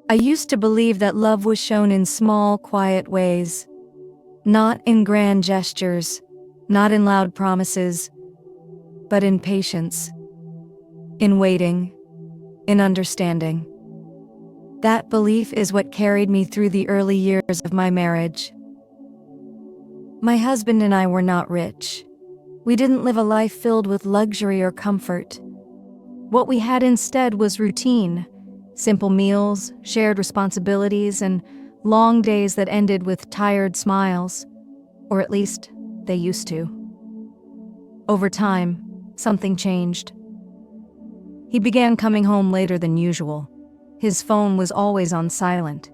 I used to believe that love was shown in small, quiet ways, not in grand gestures, not in loud promises, but in patience, in waiting, in understanding. That belief is what carried me through the early years of my marriage. My husband and I were not rich. We didn't live a life filled with luxury or comfort. What we had instead was routine, simple meals, shared responsibilities, and long days that ended with tired smiles, or at least they used to. Over time, something changed. He began coming home later than usual. His phone was always on silent.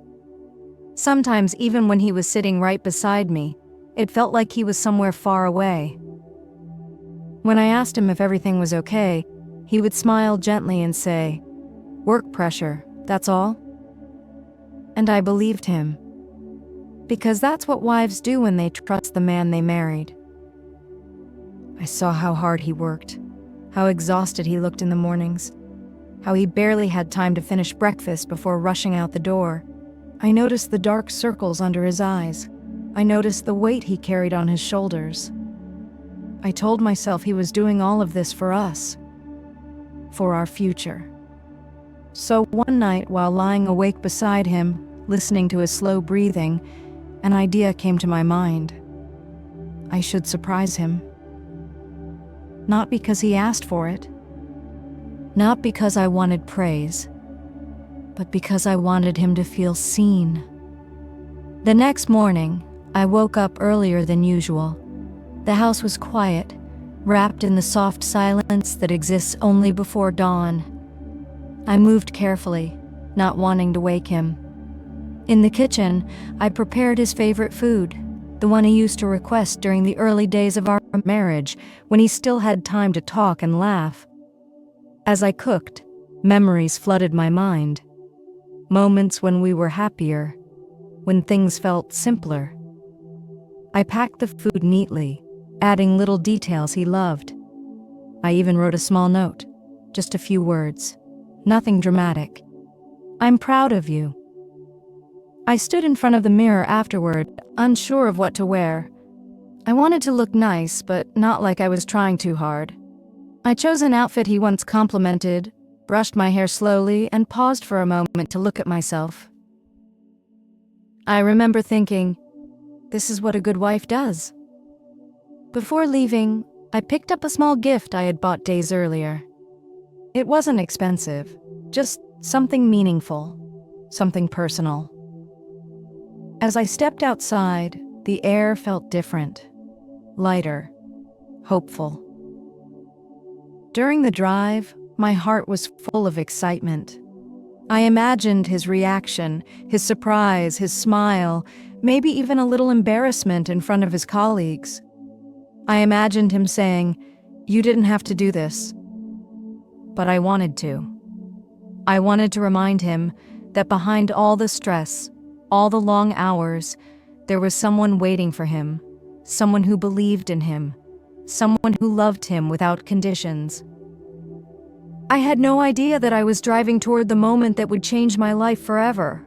Sometimes, even when he was sitting right beside me, it felt like he was somewhere far away. When I asked him if everything was okay, he would smile gently and say, "Work pressure, that's all." And I believed him. Because that's what wives do when they trust the man they married. I saw how hard he worked, how exhausted he looked in the mornings, how he barely had time to finish breakfast before rushing out the door. I noticed the dark circles under his eyes. I noticed the weight he carried on his shoulders. I told myself he was doing all of this for us, for our future. So one night, while lying awake beside him, listening to his slow breathing, an idea came to my mind. I should surprise him. Not because he asked for it, not because I wanted praise, but because I wanted him to feel seen. The next morning, I woke up earlier than usual. The house was quiet, wrapped in the soft silence that exists only before dawn. I moved carefully, not wanting to wake him. In the kitchen, I prepared his favorite food, the one he used to request during the early days of our marriage, when he still had time to talk and laugh. As I cooked, memories flooded my mind. Moments when we were happier, when things felt simpler. I packed the food neatly, adding little details he loved. I even wrote a small note, just a few words, nothing dramatic. "I'm proud of you." I stood in front of the mirror afterward, unsure of what to wear. I wanted to look nice, but not like I was trying too hard. I chose an outfit he once complimented, brushed my hair slowly, and paused for a moment to look at myself. I remember thinking, this is what a good wife does. Before leaving, I picked up a small gift I had bought days earlier. It wasn't expensive, just something meaningful, something personal. As I stepped outside, the air felt different, lighter, hopeful. During the drive, my heart was full of excitement. I imagined his reaction, his surprise, his smile, maybe even a little embarrassment in front of his colleagues. I imagined him saying, "You didn't have to do this." But I wanted to. I wanted to remind him that behind all the stress, all the long hours, there was someone waiting for him, someone who believed in him, someone who loved him without conditions. I had no idea that I was driving toward the moment that would change my life forever.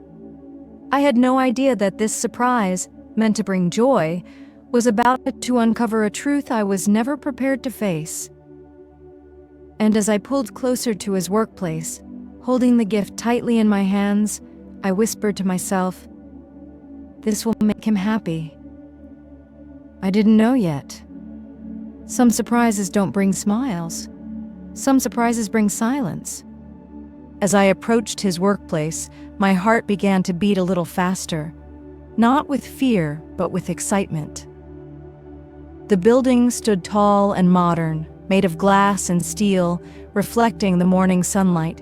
I had no idea that this surprise, meant to bring joy, was about to uncover a truth I was never prepared to face. And as I pulled closer to his workplace, holding the gift tightly in my hands, I whispered to myself, "This will make him happy." I didn't know yet. Some surprises don't bring smiles. Some surprises bring silence. As I approached his workplace, my heart began to beat a little faster, not with fear, but with excitement. The building stood tall and modern, made of glass and steel, reflecting the morning sunlight.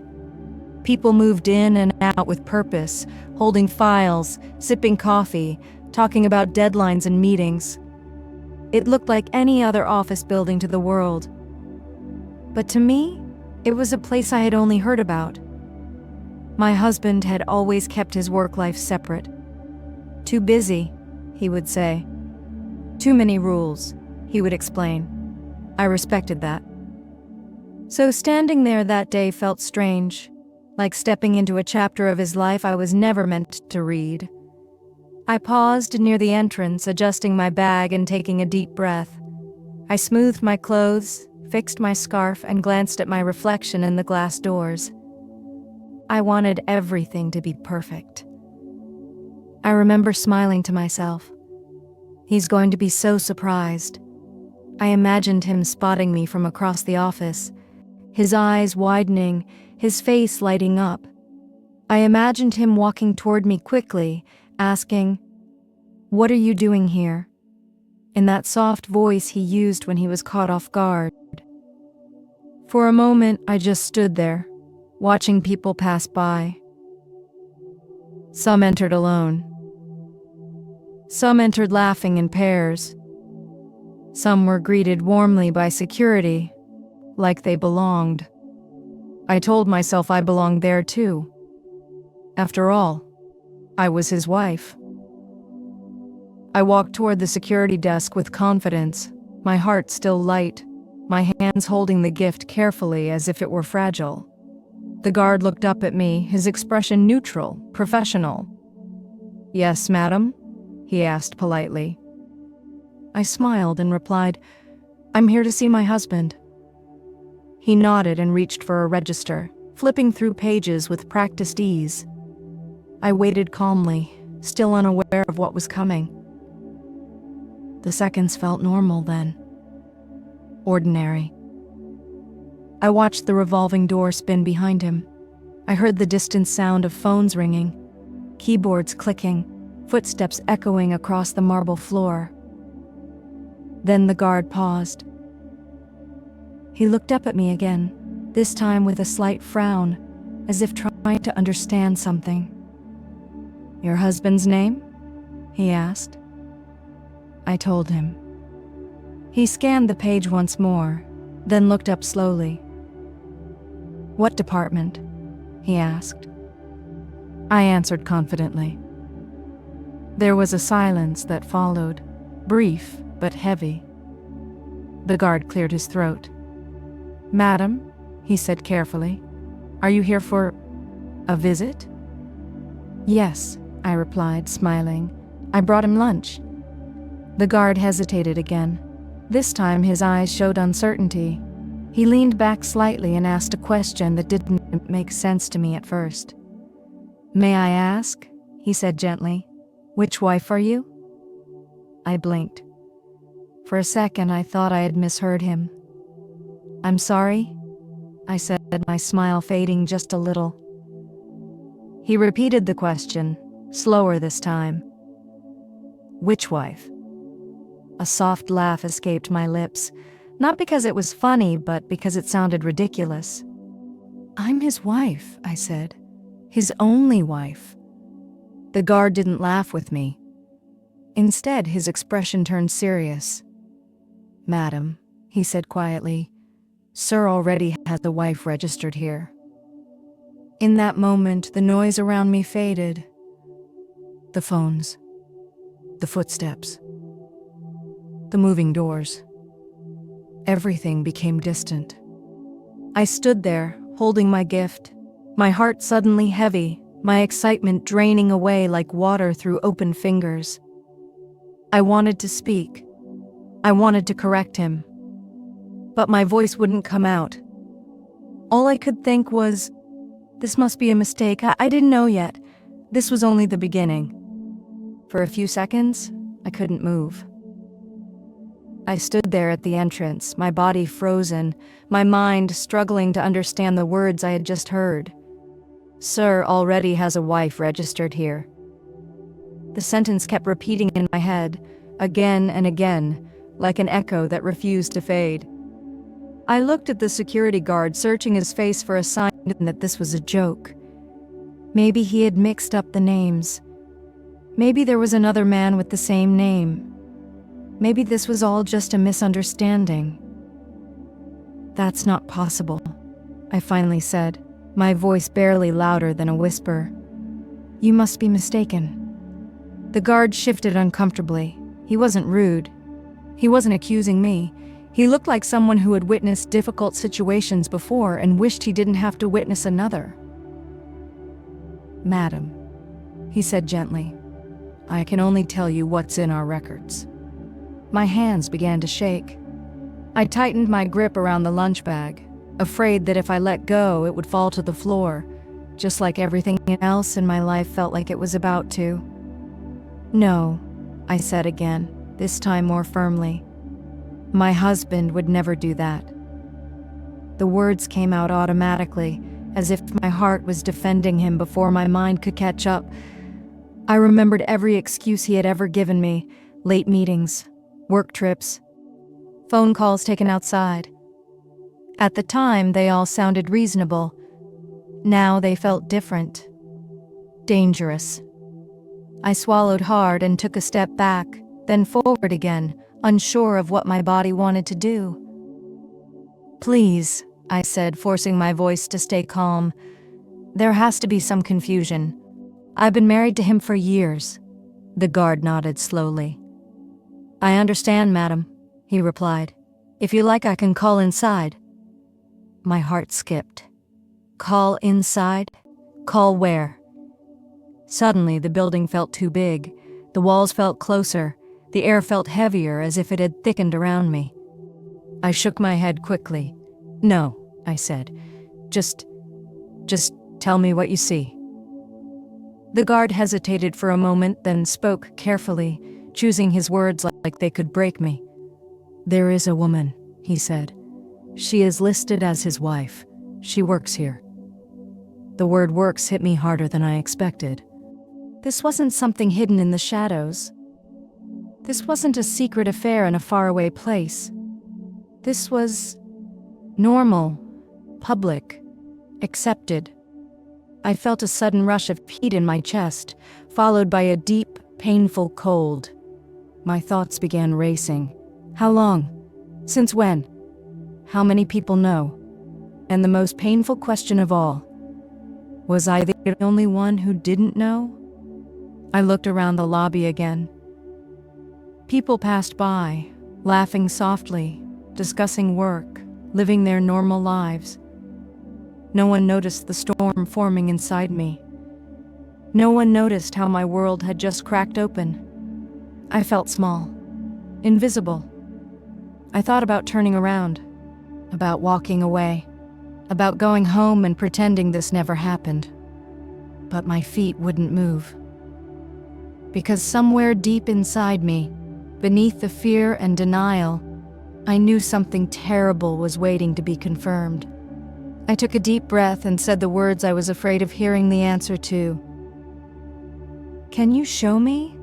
People moved in and out with purpose, holding files, sipping coffee, talking about deadlines and meetings. It looked like any other office building to the world. But to me, it was a place I had only heard about. My husband had always kept his work life separate. "Too busy," he would say. "Too many rules," he would explain. I respected that. So standing there that day felt strange, like stepping into a chapter of his life I was never meant to read. I paused near the entrance, adjusting my bag and taking a deep breath. I smoothed my clothes, fixed my scarf, and glanced at my reflection in the glass doors. I wanted everything to be perfect. I remember smiling to myself. He's going to be so surprised. I imagined him spotting me from across the office, his eyes widening, his face lighting up. I imagined him walking toward me quickly, asking, "What are you doing here?" in that soft voice he used when he was caught off guard. For a moment, I just stood there, watching people pass by. Some entered alone. Some entered laughing in pairs. Some were greeted warmly by security, like they belonged. I told myself I belonged there too. After all, I was his wife. I walked toward the security desk with confidence, my heart still light, my hands holding the gift carefully as if it were fragile. The guard looked up at me, his expression neutral, professional. "Yes, madam?" he asked politely. I smiled and replied, "I'm here to see my husband." He nodded and reached for a register, flipping through pages with practiced ease. I waited calmly, still unaware of what was coming. The seconds felt normal then. Ordinary. I watched the revolving door spin behind him. I heard the distant sound of phones ringing, keyboards clicking, footsteps echoing across the marble floor. Then the guard paused. He looked up at me again, this time with a slight frown, as if trying to understand something. "Your husband's name?" he asked. I told him. He scanned the page once more, then looked up slowly. "What department?" he asked. I answered confidently. There was a silence that followed, brief but heavy. The guard cleared his throat. "Madam," he said carefully, "are you here for a visit?" "Yes," I replied, smiling. "I brought him lunch." The guard hesitated again. This time his eyes showed uncertainty. He leaned back slightly and asked a question that didn't make sense to me at first. "May I ask?" he said gently. "Which wife are you?" I blinked. For a second I thought I had misheard him. "I'm sorry," I said, my smile fading just a little. He repeated the question, slower this time. "Which wife?" A soft laugh escaped my lips, not because it was funny, but because it sounded ridiculous. "I'm his wife," I said. "His only wife." The guard didn't laugh with me. Instead, his expression turned serious. "Madam," he said quietly, "Sir already has a wife registered here." In that moment, the noise around me faded. The phones. The footsteps. The moving doors. Everything became distant. I stood there, holding my gift, my heart suddenly heavy, my excitement draining away like water through open fingers. I wanted to speak. I wanted to correct him. But my voice wouldn't come out. All I could think was, this must be a mistake. I didn't know yet. This was only the beginning. For a few seconds, I couldn't move. I stood there at the entrance, my body frozen, my mind struggling to understand the words I had just heard. "Sir already has a wife registered here." The sentence kept repeating in my head, again and again, like an echo that refused to fade. I looked at the security guard, searching his face for a sign that this was a joke. Maybe he had mixed up the names. Maybe there was another man with the same name. Maybe this was all just a misunderstanding. "That's not possible," I finally said, my voice barely louder than a whisper. "You must be mistaken." The guard shifted uncomfortably. He wasn't rude. He wasn't accusing me. He looked like someone who had witnessed difficult situations before and wished he didn't have to witness another. "Madam," he said gently, "I can only tell you what's in our records." My hands began to shake. I tightened my grip around the lunch bag, afraid that if I let go, it would fall to the floor, just like everything else in my life felt like it was about to. "No," I said again, this time more firmly. "My husband would never do that." The words came out automatically, as if my heart was defending him before my mind could catch up. I remembered every excuse he had ever given me: late meetings, work trips, phone calls taken outside. At the time, they all sounded reasonable. Now they felt different. Dangerous. I swallowed hard and took a step back, then forward again, unsure of what my body wanted to do. "Please," I said, forcing my voice to stay calm. "There has to be some confusion. I've been married to him for years." The guard nodded slowly. "I understand, madam," he replied. "If you like, I can call inside." My heart skipped. Call inside? Call where? Suddenly, the building felt too big. The walls felt closer. The air felt heavier, as if it had thickened around me. I shook my head quickly. "No," I said. Just tell me what you see." The guard hesitated for a moment, then spoke carefully, choosing his words like they could break me. "There is a woman," he said. "She is listed as his wife. She works here." The word "works" hit me harder than I expected. This wasn't something hidden in the shadows. This wasn't a secret affair in a faraway place. This was normal, public, accepted. I felt a sudden rush of heat in my chest, followed by a deep, painful cold. My thoughts began racing. How long? Since when? How many people know? And the most painful question of all, was I the only one who didn't know? I looked around the lobby again. People passed by, laughing softly, discussing work, living their normal lives. No one noticed the storm forming inside me. No one noticed how my world had just cracked open. I felt small, invisible. I thought about turning around, about walking away, about going home and pretending this never happened. But my feet wouldn't move. Because somewhere deep inside me, beneath the fear and denial, I knew something terrible was waiting to be confirmed. I took a deep breath and said the words I was afraid of hearing the answer to. "Can you show me?"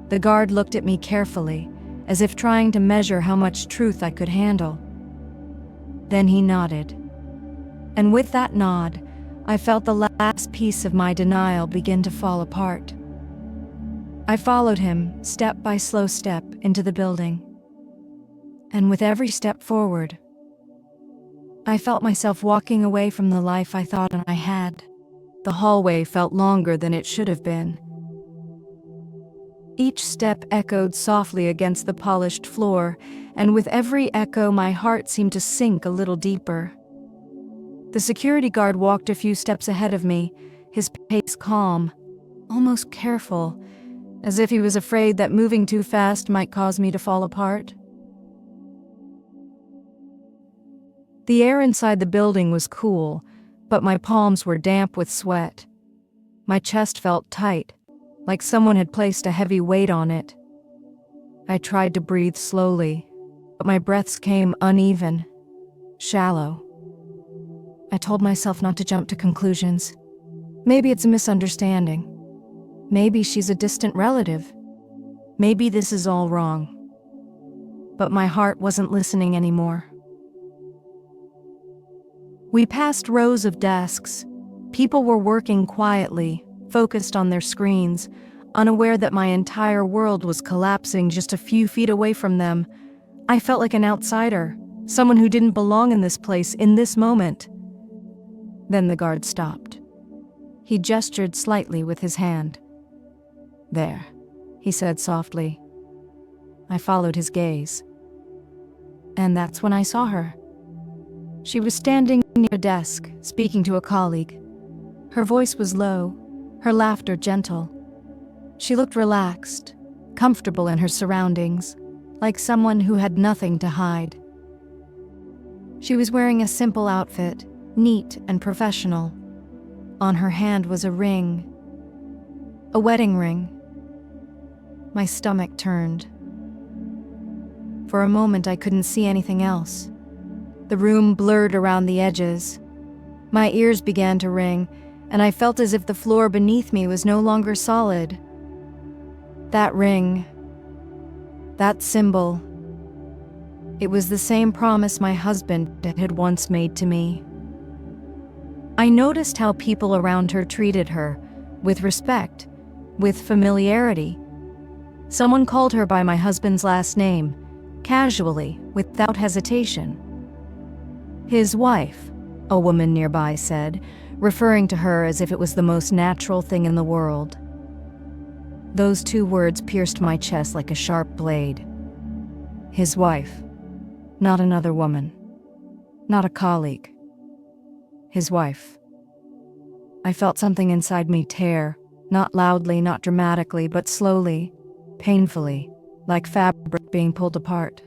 The guard looked at me carefully, as if trying to measure how much truth I could handle. Then he nodded. And with that nod, I felt the last piece of my denial begin to fall apart. I followed him, step by slow step, into the building. And with every step forward, I felt myself walking away from the life I thought I had. The hallway felt longer than it should have been. Each step echoed softly against the polished floor, and with every echo my heart seemed to sink a little deeper. The security guard walked a few steps ahead of me, his pace calm, almost careful, as if he was afraid that moving too fast might cause me to fall apart. The air inside the building was cool, but my palms were damp with sweat. My chest felt tight, like someone had placed a heavy weight on it. I tried to breathe slowly, but my breaths came uneven, shallow. I told myself not to jump to conclusions. Maybe it's a misunderstanding. Maybe she's a distant relative. Maybe this is all wrong. But my heart wasn't listening anymore. We passed rows of desks. People were working quietly, focused on their screens, unaware that my entire world was collapsing just a few feet away from them. I felt like an outsider, someone who didn't belong in this place in this moment. Then the guard stopped. He gestured slightly with his hand. "There," he said softly. I followed his gaze. And that's when I saw her. She was standing near a desk, speaking to a colleague. Her voice was low, her laughter gentle. She looked relaxed, comfortable in her surroundings, like someone who had nothing to hide. She was wearing a simple outfit, neat and professional. On her hand was a ring, a wedding ring. My stomach turned. For a moment, I couldn't see anything else. The room blurred around the edges. My ears began to ring, and I felt as if the floor beneath me was no longer solid. That ring, that symbol, it was the same promise my husband had once made to me. I noticed how people around her treated her, with respect, with familiarity. Someone called her by my husband's last name, casually, without hesitation. His wife, a woman nearby said, referring to her as if it was the most natural thing in the world. Those two words pierced my chest like a sharp blade. His wife, not another woman, not a colleague. His wife. I felt something inside me tear, not loudly, not dramatically, but slowly, painfully, like fabric being pulled apart.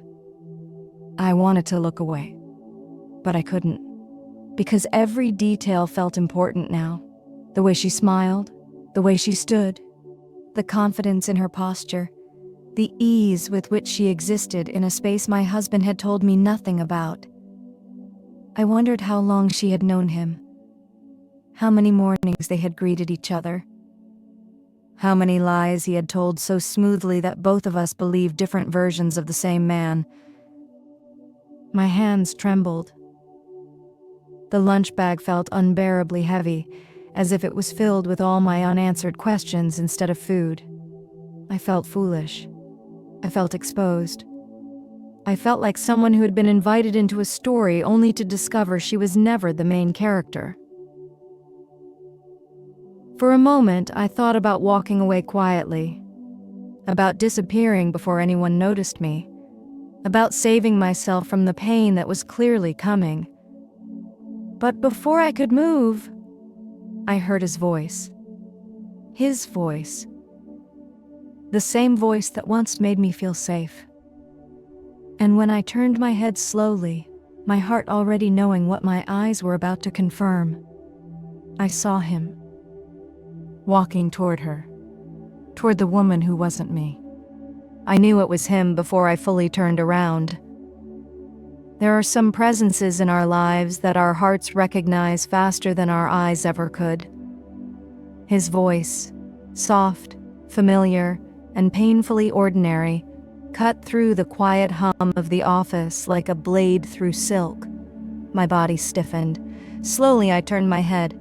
I wanted to look away, but I couldn't, because every detail felt important now. The way she smiled, the way she stood, the confidence in her posture, the ease with which she existed in a space my husband had told me nothing about. I wondered how long she had known him, how many mornings they had greeted each other, how many lies he had told so smoothly that both of us believed different versions of the same man. My hands trembled. The lunch bag felt unbearably heavy, as if it was filled with all my unanswered questions instead of food. I felt foolish. I felt exposed. I felt like someone who had been invited into a story only to discover she was never the main character. For a moment, I thought about walking away quietly, about disappearing before anyone noticed me, about saving myself from the pain that was clearly coming. But before I could move, I heard his voice. His voice. The same voice that once made me feel safe. And when I turned my head slowly, my heart already knowing what my eyes were about to confirm, I saw him, walking toward her, toward the woman who wasn't me. I knew it was him before I fully turned around. There are some presences in our lives that our hearts recognize faster than our eyes ever could. His voice, soft, familiar, and painfully ordinary, cut through the quiet hum of the office like a blade through silk. My body stiffened. Slowly I turned my head,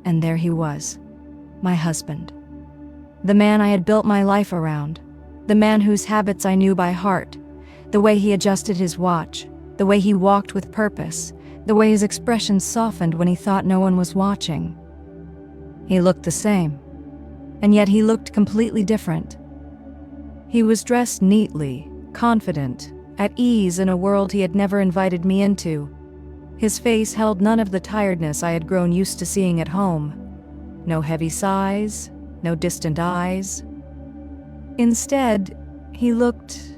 and there he was, my husband. The man I had built my life around, the man whose habits I knew by heart, the way he adjusted his watch, the way he walked with purpose, the way his expression softened when he thought no one was watching. He looked the same, and yet he looked completely different. He was dressed neatly, confident, at ease in a world he had never invited me into. His face held none of the tiredness I had grown used to seeing at home. No heavy sighs, no distant eyes. Instead, he looked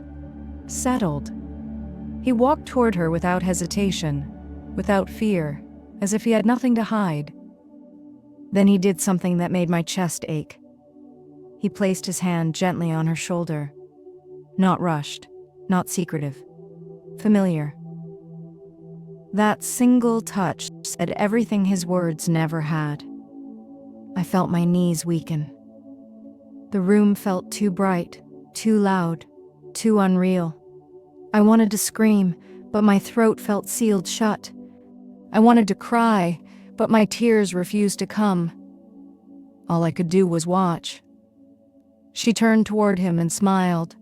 settled. He walked toward her without hesitation, without fear, as if he had nothing to hide. Then he did something that made my chest ache. He placed his hand gently on her shoulder. Not rushed, not secretive, familiar. That single touch said everything his words never had. I felt my knees weaken. The room felt too bright, too loud, too unreal. I wanted to scream, but my throat felt sealed shut. I wanted to cry, but my tears refused to come. All I could do was watch. She turned toward him and smiled.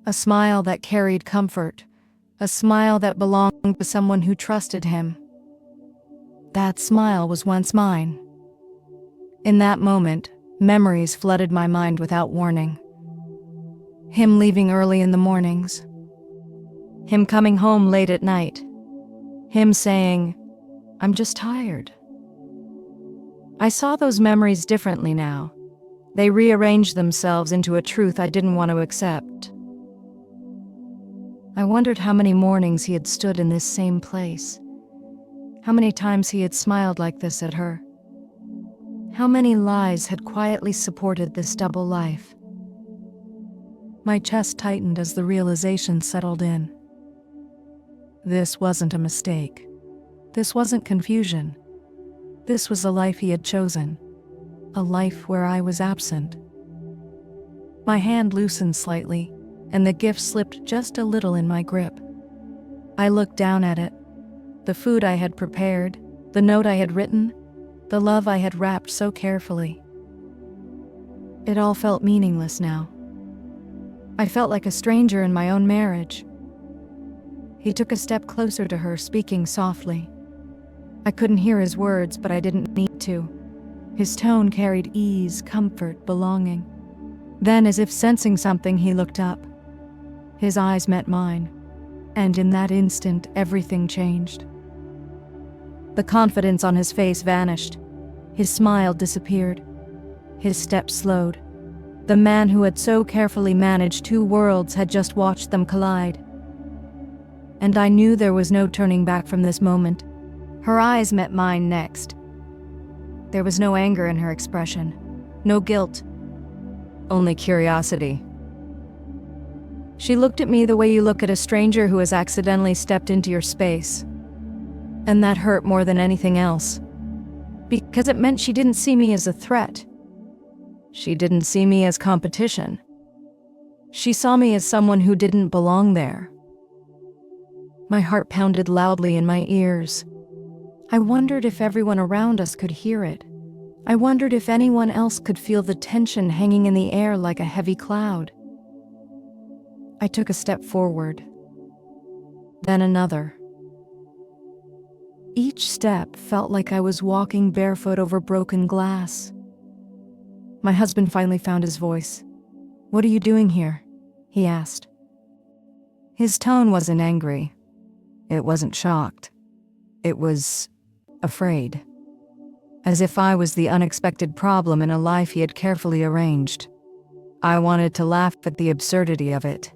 A smile that carried comfort, a smile that belonged to someone who trusted him. That smile was once mine. In that moment, memories flooded my mind without warning. Him leaving early in the mornings. Him coming home late at night. Him saying, "I'm just tired." I saw those memories differently now. They rearranged themselves into a truth I didn't want to accept. I wondered how many mornings he had stood in this same place. How many times he had smiled like this at her. How many lies had quietly supported this double life. My chest tightened as the realization settled in. This wasn't a mistake. This wasn't confusion. This was the life he had chosen. A life where I was absent. My hand loosened slightly, and the gift slipped just a little in my grip. I looked down at it. The food I had prepared, the note I had written, the love I had wrapped so carefully. It all felt meaningless now. I felt like a stranger in my own marriage. He took a step closer to her, speaking softly. I couldn't hear his words, but I didn't need to. His tone carried ease, comfort, belonging. Then, as if sensing something, he looked up. His eyes met mine, and in that instant, everything changed. The confidence on his face vanished. His smile disappeared. His step slowed. The man who had so carefully managed two worlds had just watched them collide. And I knew there was no turning back from this moment. Her eyes met mine next. There was no anger in her expression, no guilt, only curiosity. She looked at me the way you look at a stranger who has accidentally stepped into your space. And that hurt more than anything else, because it meant she didn't see me as a threat. She didn't see me as competition. She saw me as someone who didn't belong there. My heart pounded loudly in my ears. I wondered if everyone around us could hear it. I wondered if anyone else could feel the tension hanging in the air like a heavy cloud. I took a step forward, then another. Each step felt like I was walking barefoot over broken glass. My husband finally found his voice. "What are you doing here?" he asked. His tone wasn't angry. It wasn't shocked. It was afraid. As if I was the unexpected problem in a life he had carefully arranged. I wanted to laugh at the absurdity of it.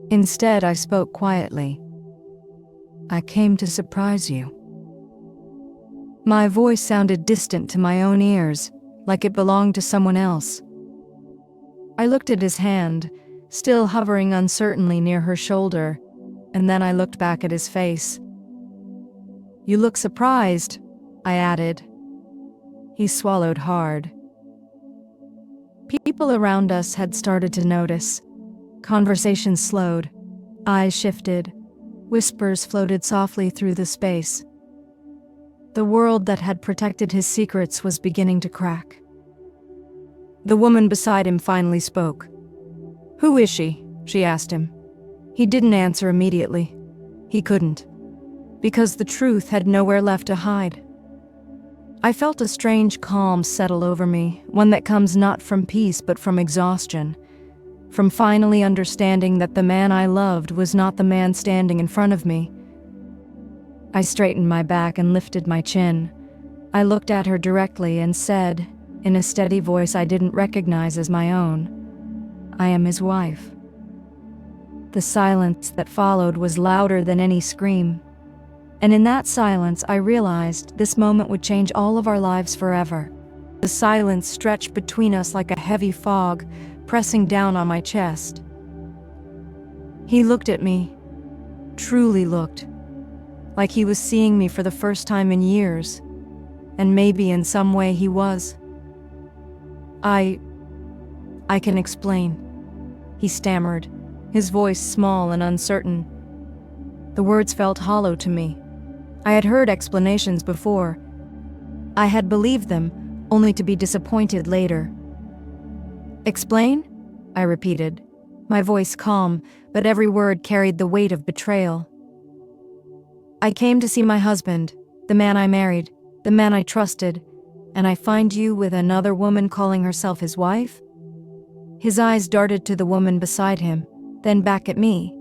Instead, I spoke quietly. "I came to surprise you." My voice sounded distant to my own ears, like it belonged to someone else. I looked at his hand, still hovering uncertainly near her shoulder, and then I looked back at his face. "You look surprised," I added. He swallowed hard. People around us had started to notice. Conversation slowed. Eyes shifted. Whispers floated softly through the space. The world that had protected his secrets was beginning to crack. The woman beside him finally spoke. "Who is she?" she asked him. He didn't answer immediately. He couldn't, because the truth had nowhere left to hide. I felt a strange calm settle over me, one that comes not from peace but from exhaustion, from finally understanding that the man I loved was not the man standing in front of me. I straightened my back and lifted my chin. I looked at her directly and said, in a steady voice I didn't recognize as my own, "I am his wife." The silence that followed was louder than any scream. And in that silence, I realized this moment would change all of our lives forever. The silence stretched between us like a heavy fog, pressing down on my chest. He looked at me, truly looked, like he was seeing me for the first time in years, and maybe in some way he was. I can explain," he stammered, his voice small and uncertain. The words felt hollow to me. I had heard explanations before. I had believed them, only to be disappointed later. "Explain?" I repeated, my voice calm, but every word carried the weight of betrayal. "I came to see my husband, the man I married, the man I trusted, and I find you with another woman calling herself his wife?" His eyes darted to the woman beside him, then back at me.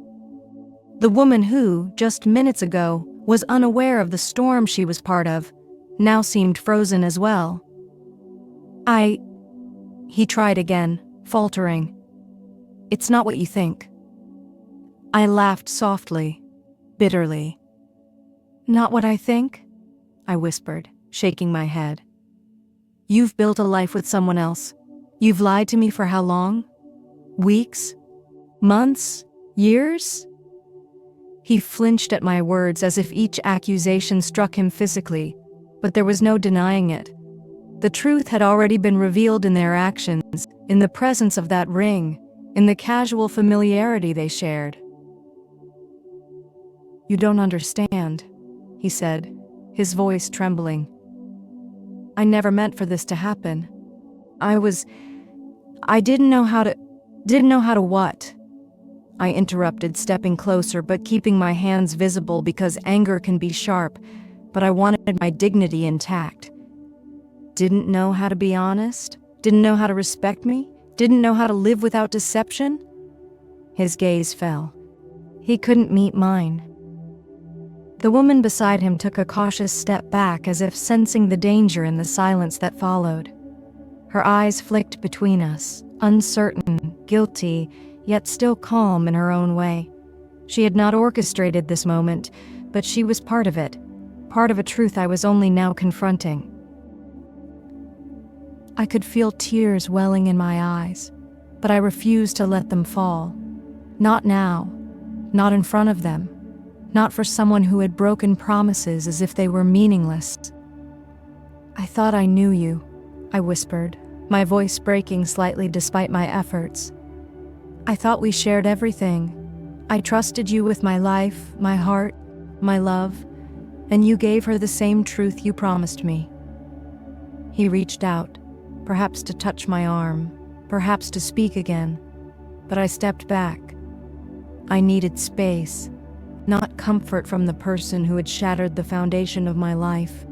The woman who, just minutes ago, was unaware of the storm she was part of, now seemed frozen as well. He tried again, faltering. It's not what you think. I laughed softly, bitterly. Not what I think? I whispered, shaking my head. You've built a life with someone else. You've lied to me for how long? Weeks? Months? Years? He flinched at my words as if each accusation struck him physically, but there was no denying it. The truth had already been revealed in their actions, in the presence of that ring, in the casual familiarity they shared. You don't understand, he said, his voice trembling. I never meant for this to happen. I didn't know how to what? I interrupted, stepping closer but keeping my hands visible because anger can be sharp, but I wanted my dignity intact. Didn't know how to be honest? Didn't know how to respect me? Didn't know how to live without deception? His gaze fell. He couldn't meet mine. The woman beside him took a cautious step back as if sensing the danger in the silence that followed. Her eyes flicked between us, uncertain, guilty, yet still calm in her own way. She had not orchestrated this moment, but she was part of it, part of a truth I was only now confronting. I could feel tears welling in my eyes, but I refused to let them fall. Not now, not in front of them. Not for someone who had broken promises as if they were meaningless. I thought I knew you, I whispered, my voice breaking slightly despite my efforts. I thought we shared everything. I trusted you with my life, my heart, my love, and you gave her the same truth you promised me. He reached out, perhaps to touch my arm, perhaps to speak again, but I stepped back. I needed space. Not comfort from the person who had shattered the foundation of my life.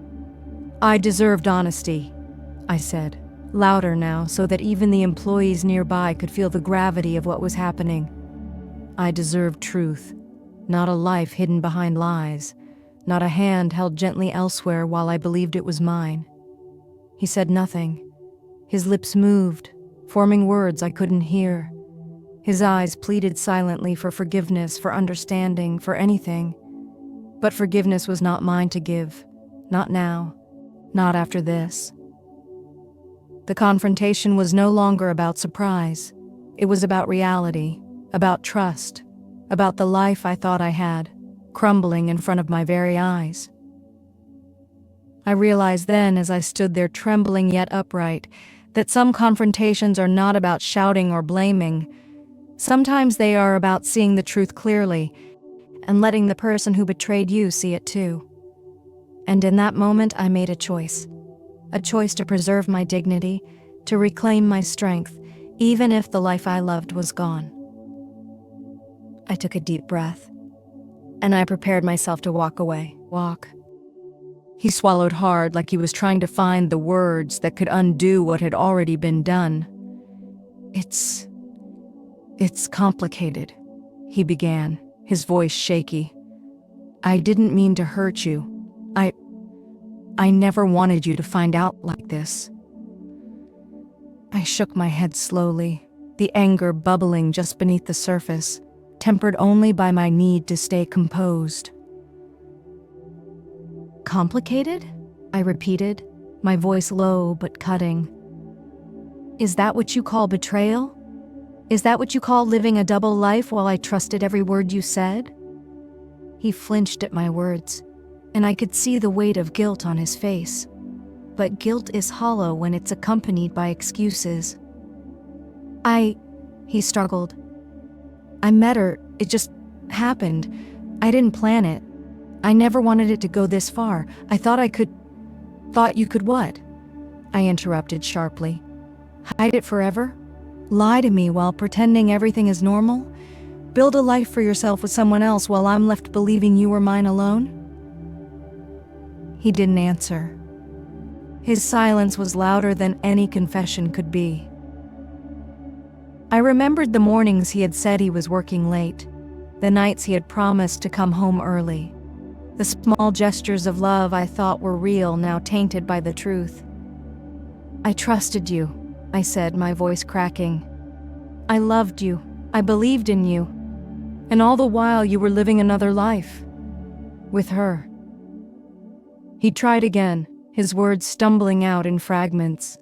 I deserved honesty, I said, louder now so that even the employees nearby could feel the gravity of what was happening. I deserved truth, not a life hidden behind lies, not a hand held gently elsewhere while I believed it was mine. He said nothing. His lips moved, forming words I couldn't hear. His eyes pleaded silently for forgiveness, for understanding, for anything. But forgiveness was not mine to give. Not now. Not after this. The confrontation was no longer about surprise. It was about reality, about trust, about the life I thought I had, crumbling in front of my very eyes. I realized then, as I stood there trembling yet upright, that some confrontations are not about shouting or blaming. Sometimes they are about seeing the truth clearly and letting the person who betrayed you see it too. And in that moment, I made a choice to preserve my dignity, to reclaim my strength, even if the life I loved was gone. I took a deep breath, and I prepared myself to walk away. He swallowed hard, like he was trying to find the words that could undo what had already been done. It's complicated, he began, his voice shaky. I didn't mean to hurt you. I never wanted you to find out like this. I shook my head slowly, the anger bubbling just beneath the surface, tempered only by my need to stay composed. Complicated? I repeated, my voice low but cutting. Is that what you call betrayal? Is that what you call living a double life while I trusted every word you said? He flinched at my words, and I could see the weight of guilt on his face. But guilt is hollow when it's accompanied by excuses. He struggled. I met her, it just happened. I didn't plan it. I never wanted it to go this far. Thought you could what? I interrupted sharply. Hide it forever? Lie to me while pretending everything is normal? Build a life for yourself with someone else while I'm left believing you were mine alone? He didn't answer. His silence was louder than any confession could be. I remembered the mornings he had said he was working late, the nights he had promised to come home early. The small gestures of love I thought were real, now tainted by the truth. "I trusted you," I said, my voice cracking. "I loved you. I believed in you. And all the while you were living another life. With her." He tried again, his words stumbling out in fragments.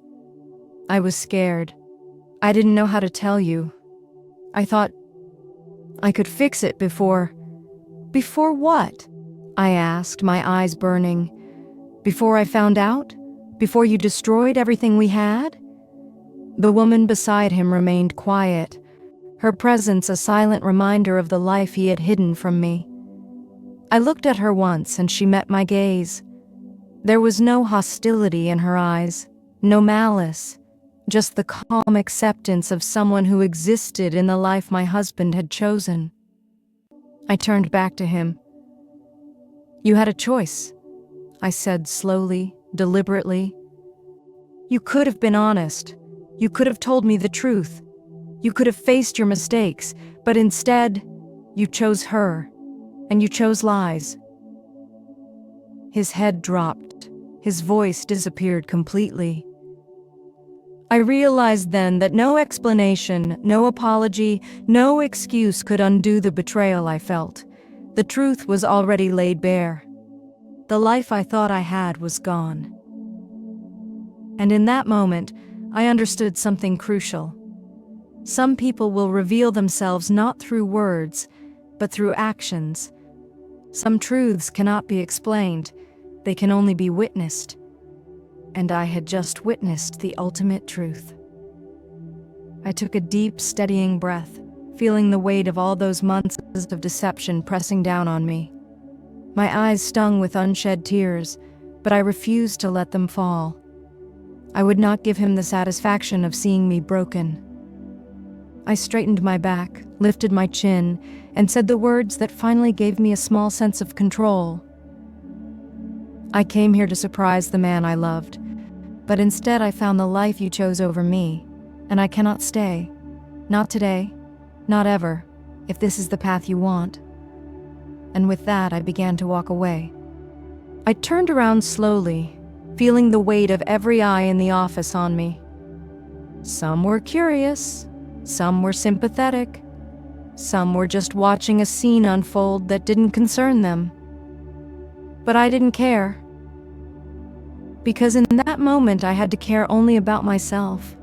"I was scared. I didn't know how to tell you. I thought I could fix it before..." "Before what?" I asked, my eyes burning. "Before I found out? Before you destroyed everything we had?" The woman beside him remained quiet, her presence a silent reminder of the life he had hidden from me. I looked at her once and she met my gaze. There was no hostility in her eyes, no malice, just the calm acceptance of someone who existed in the life my husband had chosen. I turned back to him. "You had a choice," I said slowly, deliberately. "You could have been honest. You could have told me the truth. You could have faced your mistakes, but instead, you chose her, and you chose lies." His head dropped. His voice disappeared completely. I realized then that no explanation, no apology, no excuse could undo the betrayal I felt. The truth was already laid bare. The life I thought I had was gone. And in that moment, I understood something crucial. Some people will reveal themselves not through words, but through actions. Some truths cannot be explained, they can only be witnessed. And I had just witnessed the ultimate truth. I took a deep, steadying breath, feeling the weight of all those months of deception pressing down on me. My eyes stung with unshed tears, but I refused to let them fall. I would not give him the satisfaction of seeing me broken. I straightened my back, lifted my chin, and said the words that finally gave me a small sense of control. "I came here to surprise the man I loved, but instead I found the life you chose over me, and I cannot stay. Not today, not ever, if this is the path you want." And with that, I began to walk away. I turned around slowly, feeling the weight of every eye in the office on me. Some were curious, some were sympathetic, some were just watching a scene unfold that didn't concern them. But I didn't care. Because in that moment I had to care only about myself.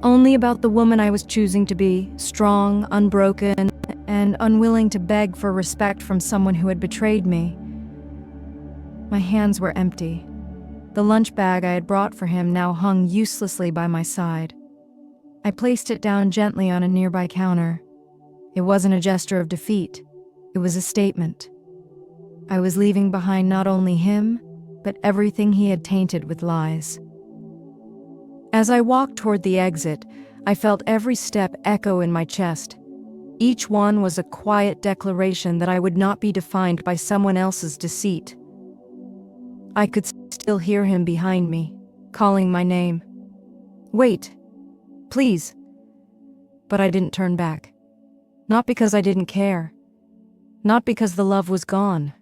Only about the woman I was choosing to be, strong, unbroken, and unwilling to beg for respect from someone who had betrayed me. My hands were empty. The lunch bag I had brought for him now hung uselessly by my side. I placed it down gently on a nearby counter. It wasn't a gesture of defeat. It was a statement. I was leaving behind not only him, but everything he had tainted with lies. As I walked toward the exit, I felt every step echo in my chest. Each one was a quiet declaration that I would not be defined by someone else's deceit. I could still hear him behind me, calling my name. "Wait, please." But I didn't turn back. Not because I didn't care. Not because the love was gone.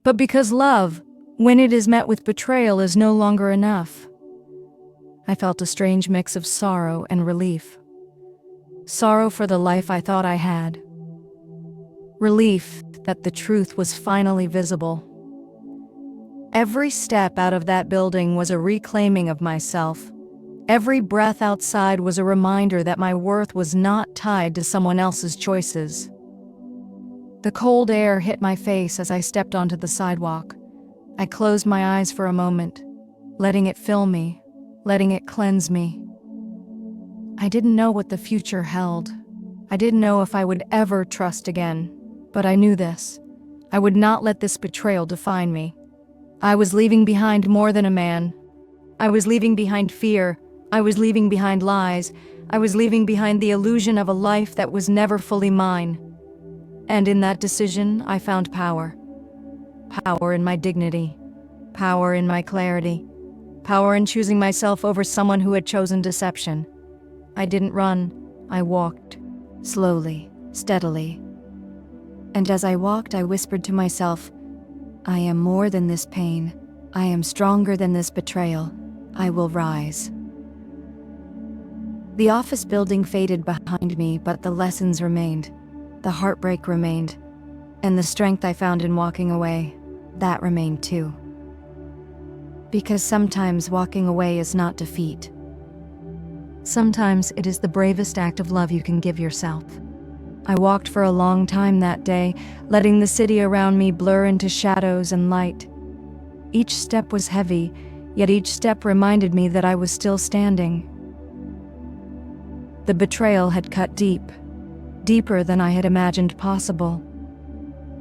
But because love, when it is met with betrayal, is no longer enough. I felt a strange mix of sorrow and relief. Sorrow for the life I thought I had. Relief that the truth was finally visible. Every step out of that building was a reclaiming of myself. Every breath outside was a reminder that my worth was not tied to someone else's choices. The cold air hit my face as I stepped onto the sidewalk. I closed my eyes for a moment, letting it fill me, letting it cleanse me. I didn't know what the future held. I didn't know if I would ever trust again, but I knew this. I would not let this betrayal define me. I was leaving behind more than a man. I was leaving behind fear. I was leaving behind lies. I was leaving behind the illusion of a life that was never fully mine. And in that decision, I found power. Power in my dignity. Power in my clarity. Power in choosing myself over someone who had chosen deception. I didn't run. I walked. Slowly, steadily. And as I walked, I whispered to myself, "I am more than this pain. I am stronger than this betrayal. I will rise. The office building faded behind me, but the lessons remained. The heartbreak remained. And the strength I found in walking away, that remained too. Because sometimes walking away is not defeat. Sometimes it is the bravest act of love you can give yourself. I walked for a long time that day, letting the city around me blur into shadows and light. Each step was heavy, yet each step reminded me that I was still standing. The betrayal had cut deep, deeper than I had imagined possible.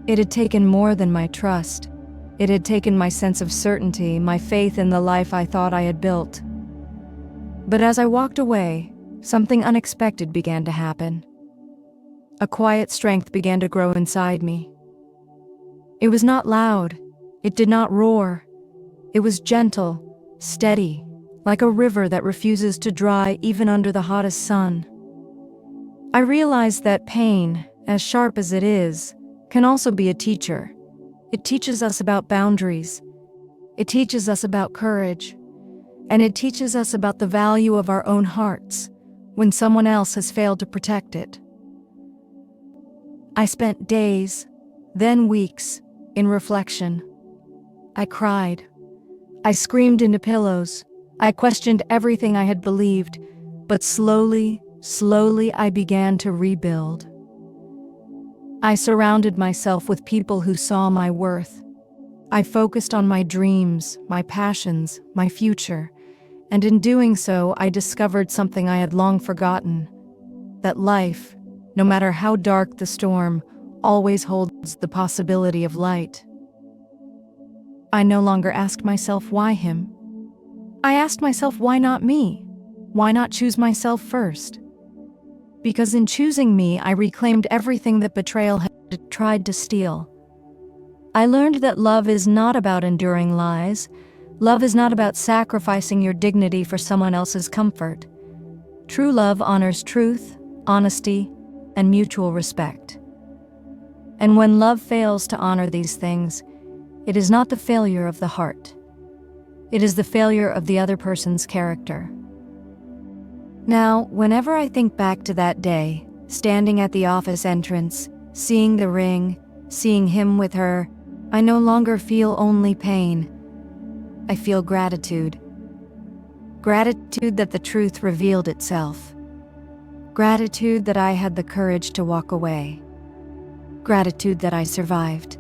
It had taken more than my trust. It had taken my sense of certainty, my faith in the life I thought I had built. But as I walked away, something unexpected began to happen. A quiet strength began to grow inside me. It was not loud. It did not roar. It was gentle, steady, like a river that refuses to dry even under the hottest sun. I realized that pain, as sharp as it is, can also be a teacher. It teaches us about boundaries. It teaches us about courage. And it teaches us about the value of our own hearts when someone else has failed to protect it. I spent days, then weeks, in reflection. I cried. I screamed into pillows. I questioned everything I had believed, but slowly I began to rebuild. I surrounded myself with people who saw my worth. I focused on my dreams, my passions, my future, and in doing so, I discovered something I had long forgotten: that life, no matter how dark the storm, always holds the possibility of light. I no longer asked myself, why him? I asked myself, why not me? Why not choose myself first? Because in choosing me, I reclaimed everything that betrayal had tried to steal. I learned that love is not about enduring lies. Love is not about sacrificing your dignity for someone else's comfort. True love honors truth, honesty, and mutual respect. And when love fails to honor these things, it is not the failure of the heart. It is the failure of the other person's character. Now, whenever I think back to that day, standing at the office entrance, seeing the ring, seeing him with her, I no longer feel only pain. I feel gratitude. Gratitude that the truth revealed itself. Gratitude that I had the courage to walk away. Gratitude that I survived.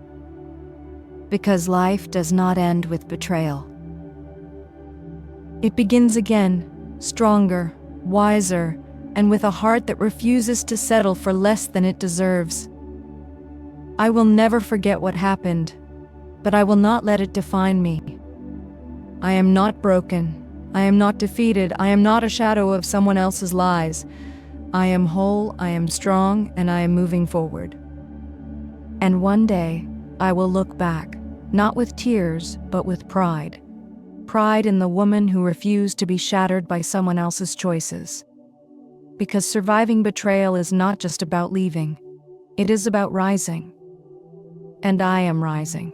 Because life does not end with betrayal. It begins again, stronger, wiser, and with a heart that refuses to settle for less than it deserves. I will never forget what happened, but I will not let it define me. I am not broken. I am not defeated. I am not a shadow of someone else's lies. I am whole, I am strong, and I am moving forward. And one day, I will look back, not with tears, but with pride. Pride in the woman who refused to be shattered by someone else's choices. Because surviving betrayal is not just about leaving. It is about rising. And I am rising.